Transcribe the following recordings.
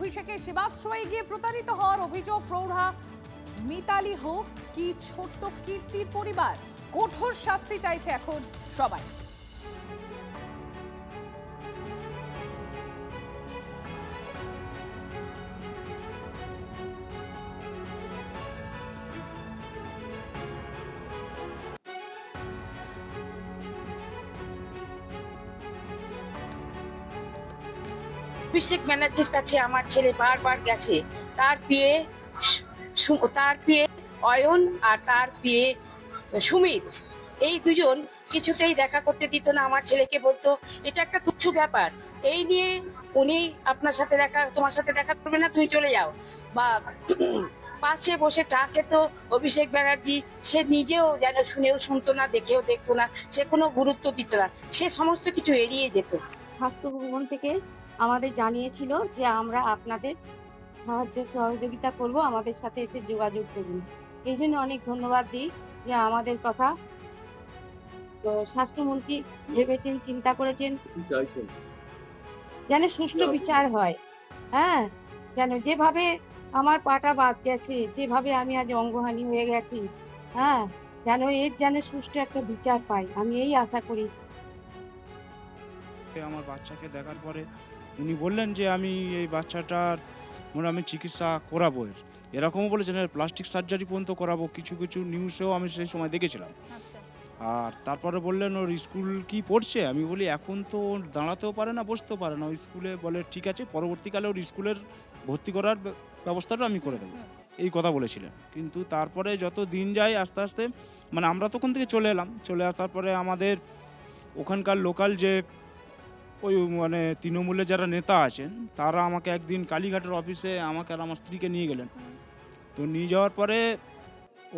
অভিষেকের সেবাশ্রয়ে গিয়ে প্রতারিত হওয়ার অভিযোগ প্রৌঢ়া মিতালি হোক কি ছোট্ট কীর্তির পরিবার। কঠোর শাস্তি চাইছে এখন সবাই। অভিষেক ব্যানার্জির কাছে আমার ছেলে বারবার গেছে। তার বিয়ে অয়ন আর তার বিয়ে সুমিত, এই দুজন কিছুতেই দেখা করতে দিত না আমার ছেলেকে, বলতো এটা একটা তুচ্ছ ব্যাপার, এই নিয়ে উনি তোমার সাথে দেখা করবে না, তুমি চলে যাও। বা পাশে বসে চা খেত অভিষেক ব্যানার্জি, সে নিজেও যেন শুনেও শুনতো না, দেখেও দেখতো না, সে কোনো গুরুত্ব দিত না, সে সমস্ত কিছু এড়িয়ে যেত। স্বাস্থ্য ভবন থেকে আমাদের জানিয়েছিল যে আমরা আপনাদের সাহায্য সহযোগিতা করব, আমাদের সাথে এসে যোগাযোগ করুন। এই জন্য অনেক ধন্যবাদ দিই যে আমাদের কথা তো স্বাস্থ্যমন্ত্রী ভেবেছেন, চিন্তা করেছেন, যেন সুষ্ঠু বিচার হয়। হ্যাঁ, যেন যেভাবে আমার পাটা বাদ গেছে, যেভাবে আমি আজ অঙ্গহানি হয়ে গেছি, হ্যাঁ, যেন সুষ্ঠু একটা বিচার পাই, আমি এই আশা করি। আমার বাচ্চাকে দেখার পরে উনি বললেন যে আমি এই বাচ্চাটার আমি চিকিৎসা করাবো, এরকমও বলেছেন, প্লাস্টিক সার্জারি পর্যন্ত করাবো, কিছু কিছু নিউজেও আমি সেই সময় দেখেছিলাম। আর তারপরে বললেন ওর স্কুল কি পড়ছে, আমি বলি এখন তো দাঁড়াতেও পারে না, বসতেও পারে না, ওই স্কুলে বলে ঠিক আছে পরবর্তীকালে ওর স্কুলের ভর্তি করার ব্যবস্থাটা আমি করে দেবো, এই কথা বলেছিলেন। কিন্তু তারপরে যত দিন যায় আস্তে আস্তে আমরা তখন থেকে চলে এলাম, চলে আসার পরে আমাদের ওখানকার লোকাল যে ওই তৃণমূলের যারা নেতা আছেন তারা আমাকে একদিন কালীঘাটের অফিসে আমাকে আর আমার স্ত্রীকে নিয়ে গেলেন। তো নিয়ে যাওয়ার পরে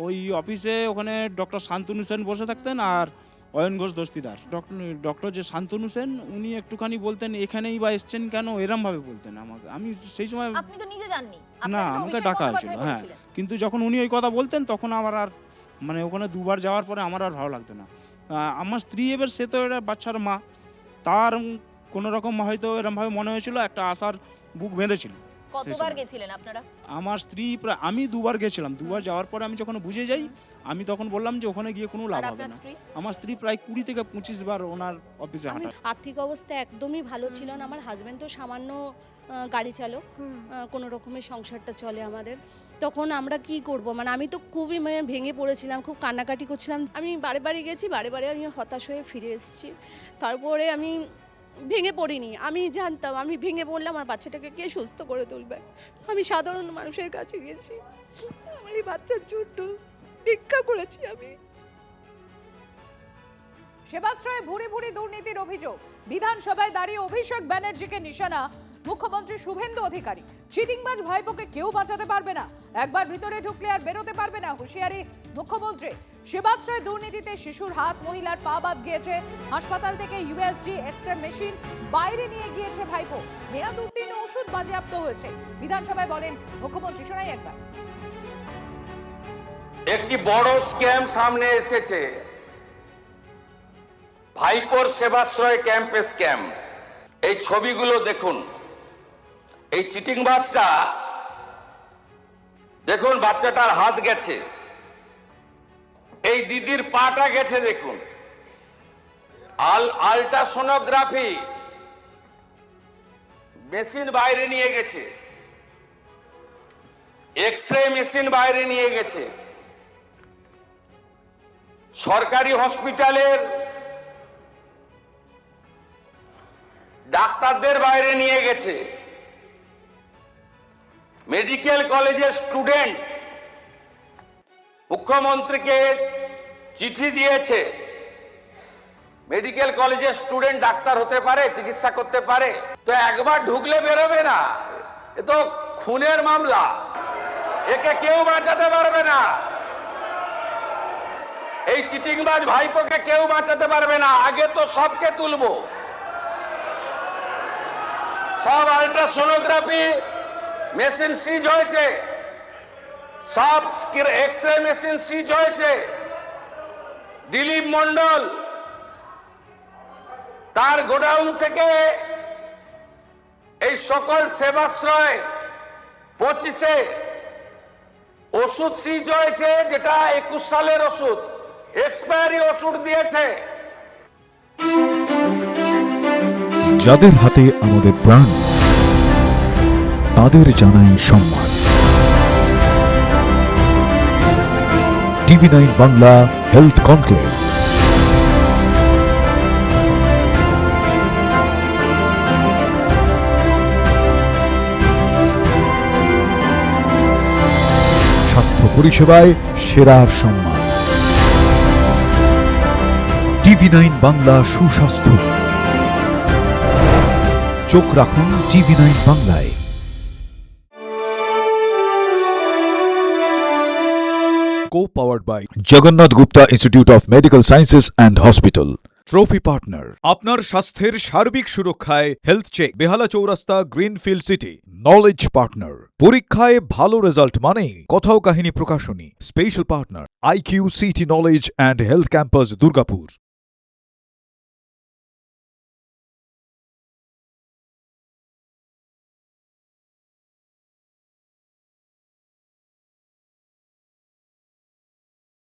ওই অফিসে ওখানে ডক্টর শান্তনু সেন বসে থাকতেন আর অয়ন ঘোষ দস্তিদার। ডক্টর যে শান্তনু সেন উনি একটুখানি বলতেন এখানেই বা এসছেন কেন, এরমভাবে বলতেন আমাকে। আমি সেই সময় আপনি তো নিজে জাননি না, আমাকে ডাকা হয়েছিল, হ্যাঁ, কিন্তু যখন উনি ওই কথা বলতেন তখন আমার আর ওখানে দুবার যাওয়ার পরে আমার আর ভালো লাগতো না। আমার স্ত্রী এবার সে তো এটা বাচ্চার মা, তার কোনো রকম হয়তো এরমভাবে মনে হয়েছিল, একটা আশার বুক বেঁধেছিল। কতবার গেছিলেন আপনারা? আমার স্ত্রী আমি দুবার গেছিলাম, দুবার যাওয়ার পরে আমি যখন বুঝে যাই আমি তখন বললাম যে ওখানে গিয়ে কোনো লাভ হবে না। আমার স্ত্রী প্রায় 20 থেকে 25 বার ওনার অফিসে হাঁটা। আর্থিক অবস্থা একদমই ভালো ছিল না, আমার হাজব্যান্ড তো সামান্য গাড়ি চালক, কোনো রকমের সংসারটা চলে আমাদের। তখন আমরা কি করব, আমি তো খুবই ভেঙে পড়েছিলাম, খুব কান্নাকাটি করছিলাম। আমি বারে গেছি, বারে আমি হতাশ হয়ে ফিরে এসেছি। তারপরে আমি ভেঙে পড়িনি, আমি জানতাম আমি ভেঙে পড়লে আমার বাচ্চাটাকে কে সুস্থ করে তুলবে। আমি সাধারণ মানুষের কাছে গেছি, আমার এই বাচ্চার জন্য ভিক্ষা করেছি আমি। সেবাশ্রয়ে ভুরি ভুরি দুর্নীতির অভিযোগ, বিধানসভায় দাঁড়িয়ে অভিষেক ব্যানার্জিকে নিশানা মুখ্যমন্ত্রী শুভেন্দু অধিকারী। চিটিংবাজ ভাইপোকে কেউ বাঁচাতে পারবে না, একবার ভিতরে ঢুকলে আর বেরোতে পারবে না, হুঁশিয়ারি মুখ্যমন্ত্রী। সেবাশ্রয় দুর্নীতিতে শিশুর হাত, মহিলার পা বাদ গিয়েছে, হাসপাতাল থেকে ইউএসজি এক্সরে মেশিন বাইরে নিয়ে গিয়েছে ভাইপো, মেয়াদ উত্তীর্ণ ওষুধ বাজেয়াপ্ত হয়েছে। বিধানসভায় বলেন মুখ্যমন্ত্রী, শোনাই একবার। একটি বড় স্ক্যাম সামনে এসেছে, ভাইপোর সেবাশ্রয় ক্যাম্পে স্ক্যাম। এই ছবিগুলো দেখুন, এই চিটিংবাজটা দেখুন, বাচ্চাটার হাত গেছে, এই দিদির পাটা গেছে, দেখুন আল্ট্রাসোনোগ্রাফি মেশিন বাইরে নিয়ে গেছে, এক্সরে মেশিন বাইরে নিয়ে গেছে, সরকারি হসপিটালের ডাক্তারদের বাইরে নিয়ে গেছে, মেডিকেল কলেজের স্টুডেন্ট মুখ্যমন্ত্রীকে চিঠি দিয়েছে, মেডিকেল কলেজের স্টুডেন্ট ডাক্তার হতে পারে, চিকিৎসা করতে পারে, তো একবার ঢুকলে বেরোবে না, এ তো খুনের মামলা, একে কেউ বাঁচাতে পারবে না, এই চিটিংবাজ ভাইপোকে কেউ বাঁচাতে পারবে না। আগে তো সবকে তুলবো, সব আল্ট্রাসোনোগ্রাফি মেশিন সিজ হয়েছে, সব এক্সরে মেশিন সিজ হয়েছে। দিলীপ মন্ডল তার গোডাউন থেকে এই সকল সেবাশ্রয় 25-এ ওষুধ সিজ হয়েছে, যেটা 21 সালের ওষুধ, এক্সপায়ারি ওষুধ দিয়েছে। যাদের হাতে আমাদের প্রাণ, তাদের জানাই সম্মান। TV9 Bangla health conclave. স্বাস্থ্য পরিষেবায় সেরার সম্মান। TV9 বাংলা সুস্বাস্থ্য। চোখ রাখুন TV9 বাংলায়। Co-powered by Jagannath Gupta Institute of Medical Sciences and Hospital. Trophy partner, আপনার স্বাস্থ্যের সার্বিক সুরক্ষায় হেলথ চেক, বেহালা চৌরাস্তা, গ্রিনফিল্ড সিটি। নলেজ পার্টনার, পরীক্ষায় ভালো রেজাল্ট মানেই কথাও কাহিনী প্রকাশনী। Special partner IQ CT knowledge and health campus Durgapur.